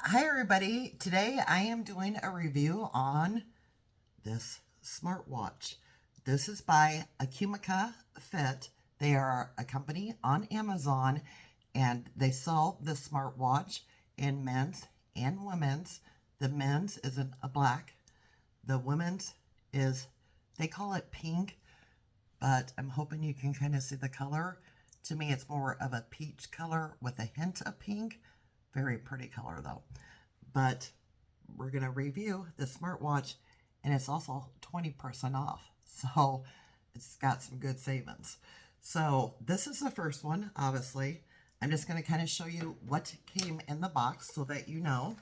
Hi everybody, today I am doing a review on this smartwatch. This is by AKUMAKA Fit. They are a company on Amazon and they sell this smartwatch in men's and women's. The men's is in a black. The women's is, they call it pink, but I'm hoping you can kind of see the color. To me, it's more of a peach color with a hint of pink. Very pretty color though. But we're going to review the smartwatch, and it's also 20% off. So it's got some good savings. So this is the first one, obviously. I'm just going to kind of show you what came in the box so that you know.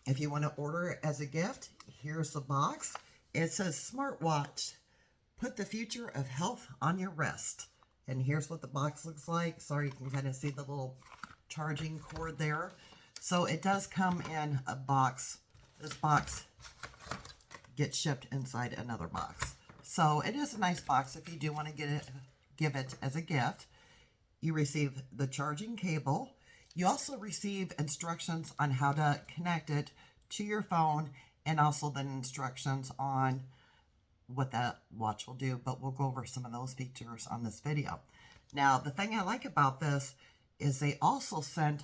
If you want to order it as a gift, here's the box. It says smartwatch. Put the future of health on your wrist. And here's what the box looks like. Sorry, you can kind of see the little charging cord there. So it does come in a box. This box gets shipped inside another box. So it is a nice box if you do want to give it as a gift. You receive the charging cable. You also receive instructions on how to connect it to your phone, and also the instructions on what that watch will do, but we'll go over some of those features on this video. Now, the thing I like about this is they also sent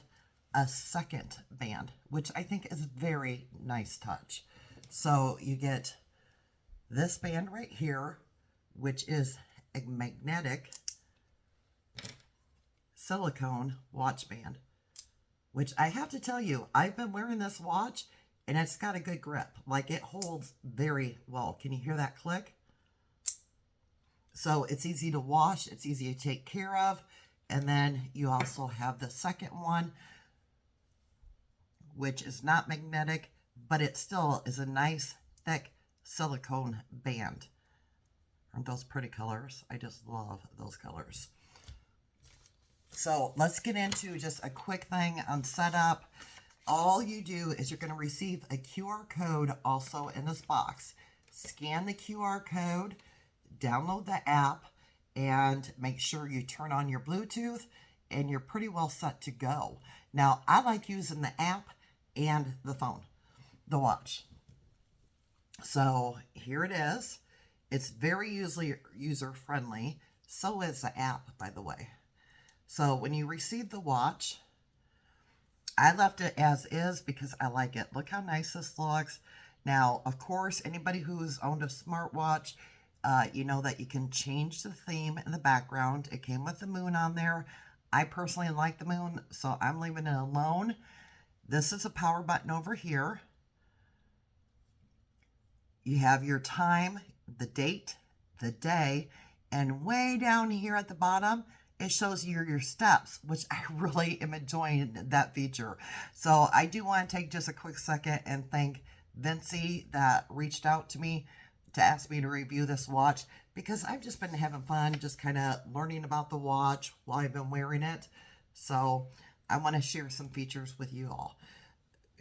a second band, which I think is a very nice touch. So you get this band right here, which is a magnetic silicone watch band, which I have to tell you, I've been wearing this watch and it's got a good grip. Like, it holds very well. Can you hear that click? So it's easy to wash, it's easy to take care of. And then you also have the second one, which is not magnetic, but it still is a nice thick silicone band. Aren't those pretty colors? I just love those colors. So let's get into just a quick thing on setup. All you do is you're going to receive a QR code also in this box. Scan the QR code, download the app, and make sure you turn on your Bluetooth, and you're pretty well set to go. Now, I like using the app and the phone, the watch. So here it is. It's very user-friendly. So is the app, by the way. So when you receive the watch, I left it as is because I like it. Look how nice this looks. Now, of course, anybody who's owned a smartwatch, you know that you can change the theme in the background. It came with the moon on there. I personally like the moon, so I'm leaving it alone. This is a power button over here. You have your time, the date, the day, and way down here at the bottom, it shows you your steps, which I really am enjoying that feature. So I do want to take just a quick second and thank Vincey that reached out to me to ask me to review this watch, because I've just been having fun just kind of learning about the watch while I've been wearing it. So I want to share some features with you all.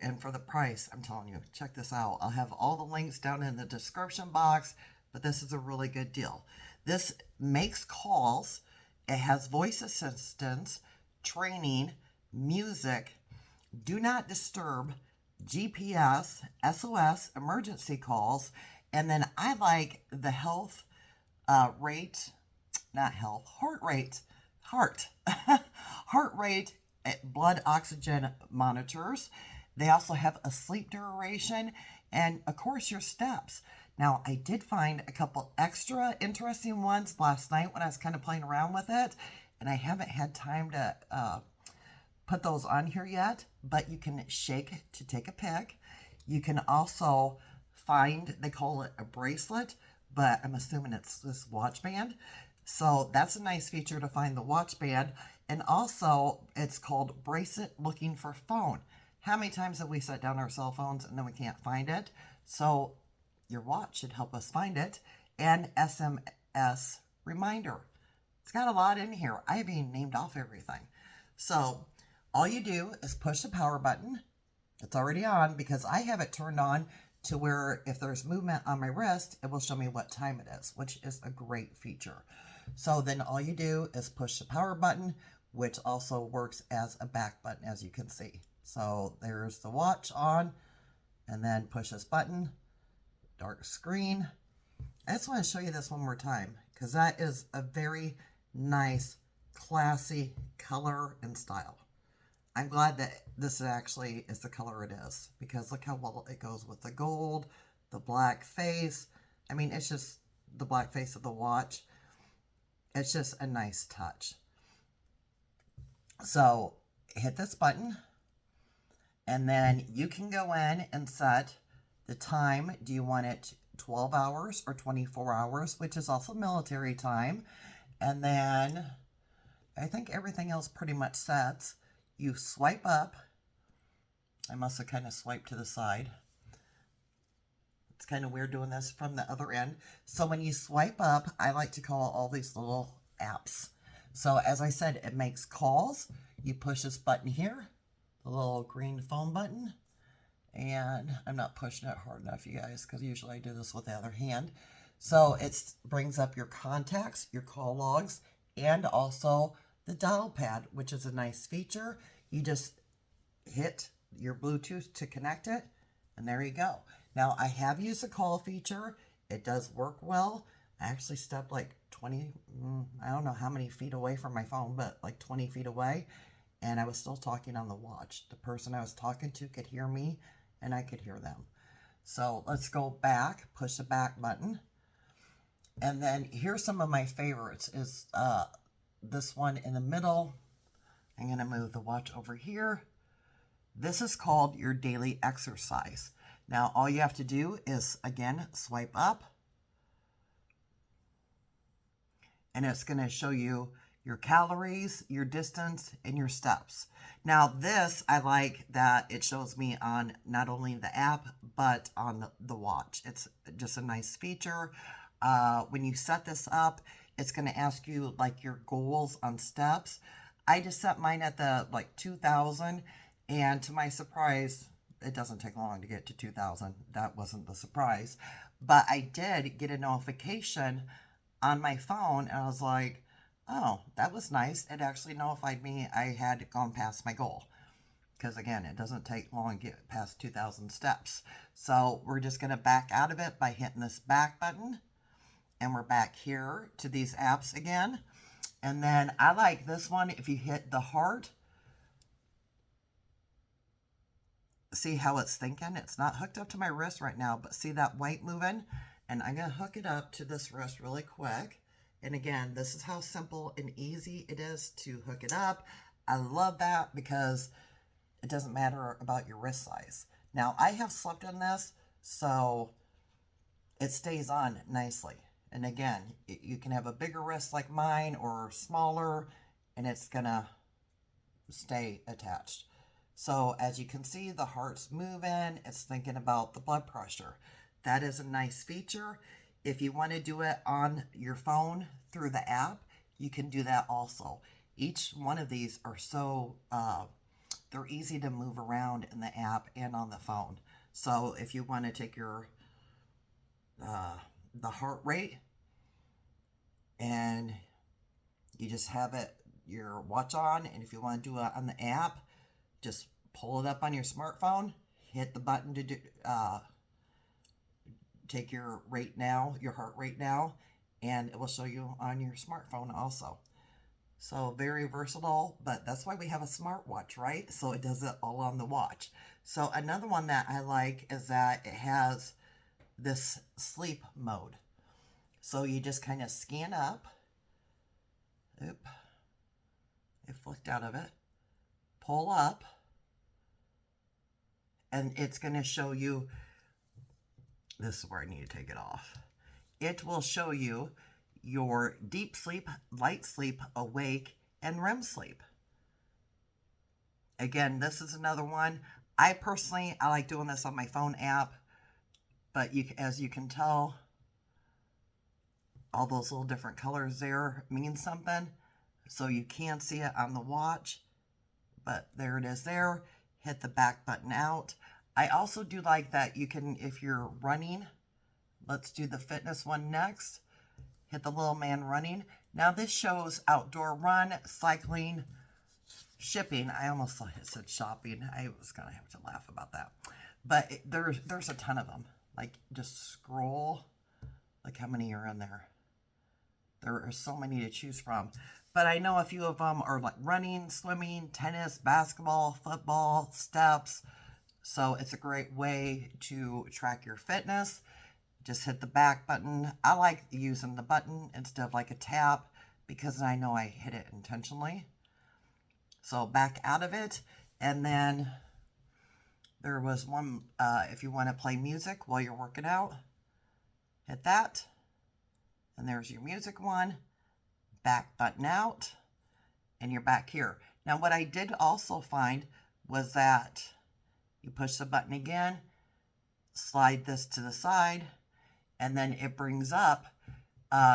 And for the price, I'm telling you, check this out. I'll have all the links down in the description box, but this is a really good deal. This makes calls. It has voice assistance, training, music, do not disturb, GPS, SOS, emergency calls, and then I like the heart rate, blood oxygen monitors. They also have a sleep duration and, of course, your steps. Now, I did find a couple extra interesting ones last night when I was kind of playing around with it, and I haven't had time to put those on here yet, but you can shake to take a pic. You can also find, they call it a bracelet, but I'm assuming it's this watch band. So that's a nice feature to find the watch band. And also, it's called bracelet looking for phone. How many times have we set down our cell phones and then we can't find it? So your watch should help us find it. And SMS reminder. It's got a lot in here. I haven't even named off everything. So all you do is push the power button. It's already on because I have it turned on to where if there's movement on my wrist, it will show me what time it is, which is a great feature. So then all you do is push the power button, which also works as a back button, as you can see. So there's the watch on, and then push this button, dark screen. I just want to show you this one more time because that is a very nice, classy color and style. I'm glad that this actually is the color it is because look how well it goes with the gold, the black face. I mean, it's just the black face of the watch. It's just a nice touch. So hit this button and then you can go in and set the time. Do you want it 12 hours or 24 hours, which is also military time? And then I think everything else pretty much sets. You swipe up. I must have kind of swiped to the side. It's kind of weird doing this from the other end. So when you swipe up, I like to call all these little apps. So as I said, it makes calls. You push this button here, the little green phone button. And I'm not pushing it hard enough, you guys, because usually I do this with the other hand. So it brings up your contacts, your call logs, and also the dial pad, which is a nice feature. You just hit your Bluetooth to connect it, and there you go. Now, I have used the call feature. It does work well. I actually stepped like 20, I don't know how many feet away from my phone, but like 20 feet away, and I was still talking on the watch. The person I was talking to could hear me, and I could hear them. So let's go back, push the back button. And then here's some of my favorites is this one in the middle. I'm going to move the watch over here. This is called your daily exercise. Now, all you have to do is, again, swipe up. And it's going to show you your calories, your distance, and your steps. Now, this, I like that it shows me on not only the app, but on the watch. It's just a nice feature. When you set this up, it's going to ask you like your goals on steps. I just set mine at the like 2,000, and to my surprise, it doesn't take long to get to 2,000. That wasn't the surprise, but I did get a notification on my phone, and I was like, oh, that was nice. It actually notified me I had gone past my goal. Because again, it doesn't take long to get past 2,000 steps. So we're just going to back out of it by hitting this back button. And we're back here to these apps again. And then I like this one. If you hit the heart, see how it's thinking? It's not hooked up to my wrist right now, but see that white moving? And I'm going to hook it up to this wrist really quick. And again, this is how simple and easy it is to hook it up. I love that because it doesn't matter about your wrist size. Now, I have slept in this, so it stays on nicely. And again, you can have a bigger wrist like mine or smaller, and it's going to stay attached. So as you can see, the heart's moving. It's thinking about the blood pressure. That is a nice feature. If you want to do it on your phone through the app, you can do that also. Each one of these are so, they're easy to move around in the app and on the phone. So if you want to take your, the heart rate and you just have it, your watch on, and if you want to do it on the app, just pull it up on your smartphone, hit the button to do, take your rate now, your heart rate now, and it will show you on your smartphone also. So very versatile, but that's why we have a smartwatch, right? So it does it all on the watch. So another one that I like is that it has this sleep mode. So you just kind of scan up. Oop. It flicked out of it. Pull up. And it's going to show you, this is where I need to take it off. It will show you your deep sleep, light sleep, awake, and REM sleep. Again, this is another one. I like doing this on my phone app, but as you can tell, all those little different colors there mean something. So you can't see it on the watch, but there it is there. Hit the back button out. I also do like that you can, if you're running, let's do the fitness one next. Hit the little man running. Now this shows outdoor run, cycling, shipping. I almost said shopping. I was gonna have to laugh about that. But there's a ton of them. Like, just scroll. Look how many are in there. There are so many to choose from. But I know a few of them are like running, swimming, tennis, basketball, football, steps. So it's a great way to track your fitness. Just hit the back button. I like using the button instead of like a tap because I know I hit it intentionally. So back out of it. And then there was one, if you want to play music while you're working out, hit that. And there's your music one. Back button out. And you're back here. Now what I did also find was that you push the button again, slide this to the side, and then it brings up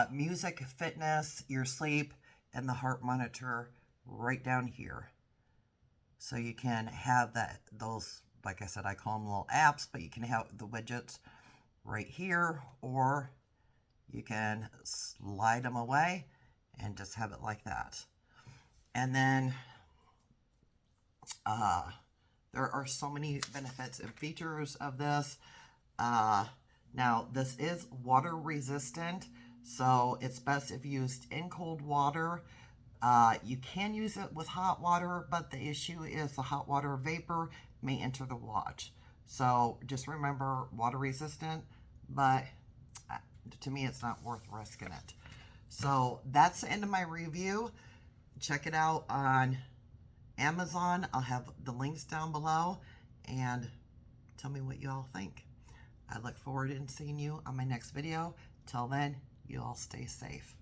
music, fitness, your sleep, and the heart monitor right down here. So you can have those, like I said, I call them little apps, but you can have the widgets right here, or you can slide them away and just have it like that. And then there are so many benefits and features of this. Now, this is water resistant, so it's best if used in cold water. You can use it with hot water, but the issue is the hot water vapor may enter the watch. So just remember, water resistant, but to me, it's not worth risking it. So that's the end of my review. Check it out on Amazon. I'll have the links down below, and tell me what you all think. I look forward to seeing you on my next video. Till then, you all stay safe.